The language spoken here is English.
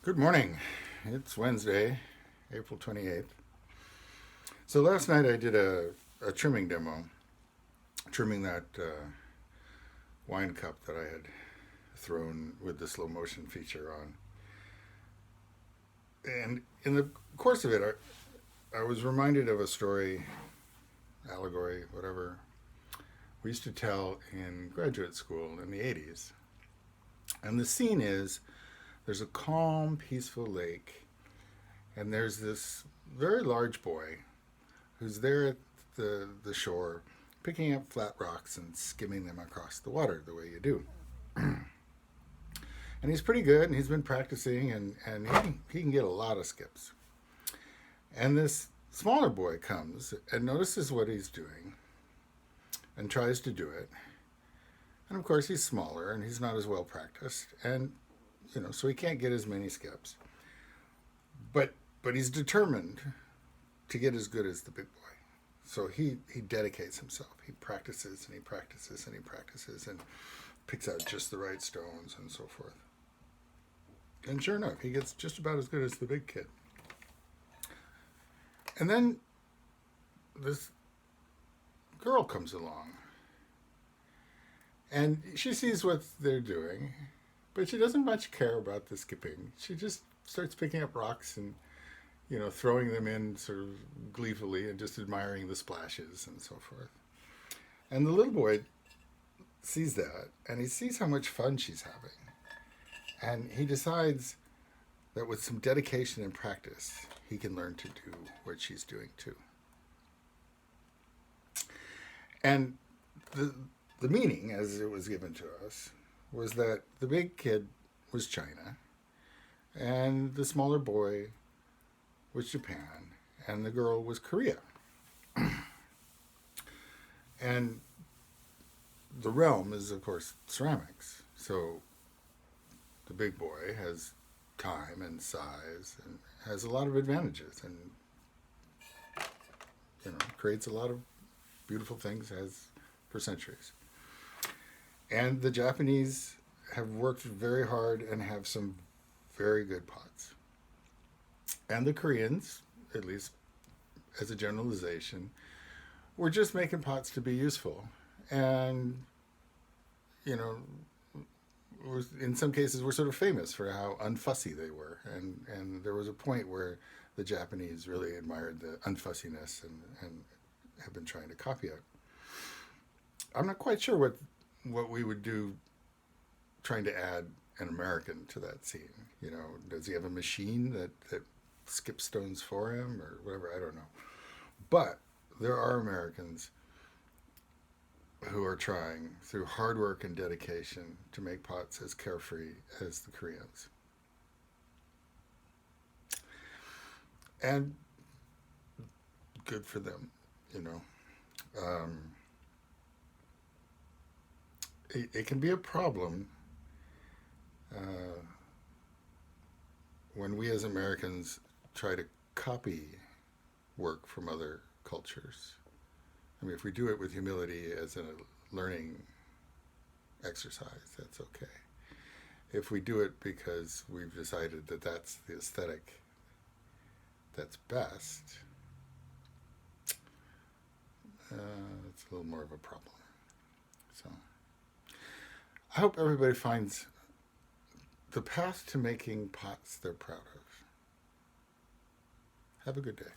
Good morning. It's Wednesday, April 28th. So last night I did a trimming demo, trimming that wine cup that I had thrown with the slow motion feature on. And in the course of it, I was reminded of a story, allegory, whatever, we used to tell in graduate school in the 80s. And the scene is there's a calm, peaceful lake, and there's this very large boy who's there at the shore picking up flat rocks and skimming them across the water the way you do. And he's pretty good, and he's been practicing, and he can get a lot of skips. And this smaller boy comes and notices what he's doing and tries to do it. And of course, he's smaller and he's not as well practiced, and so he can't get as many skips. But he's determined to get as good as the big boy. So he dedicates himself. He practices and he practices and he practices and picks out just the right stones and so forth. And sure enough, he gets just about as good as the big kid. And then this girl comes along. And she sees what they're doing, but she doesn't much care about the skipping. She just starts picking up rocks and, throwing them in sort of gleefully and just admiring the splashes and so forth. And the little boy sees that, and he sees how much fun she's having. And he decides that with some dedication and practice, he can learn to do what she's doing too. And the meaning, as it was given to us, was that the big kid was China, and the smaller boy was Japan, and the girl was Korea. And the realm is, of course, ceramics. So the big boy has time and size and has a lot of advantages, and creates a lot of beautiful things as for centuries. And the Japanese have worked very hard and have some very good pots. And the Koreans, at least as a generalization, were just making pots to be useful. And, in some cases were sort of famous for how unfussy they were. And there was a point where the Japanese really admired the unfussiness and have been trying to copy it. I'm not quite sure what we would do trying to add an American to that scene. Does he have a machine that skips stones for him or whatever? I don't know. But there are Americans who are trying through hard work and dedication to make pots as carefree as the Koreans. And good for them, It can be a problem when we as Americans try to copy work from other cultures. I mean, if we do it with humility as a learning exercise, that's okay. If we do it because we've decided that that's the aesthetic that's best, it's a little more of a problem. So I hope everybody finds the path to making pots they're proud of. Have a good day.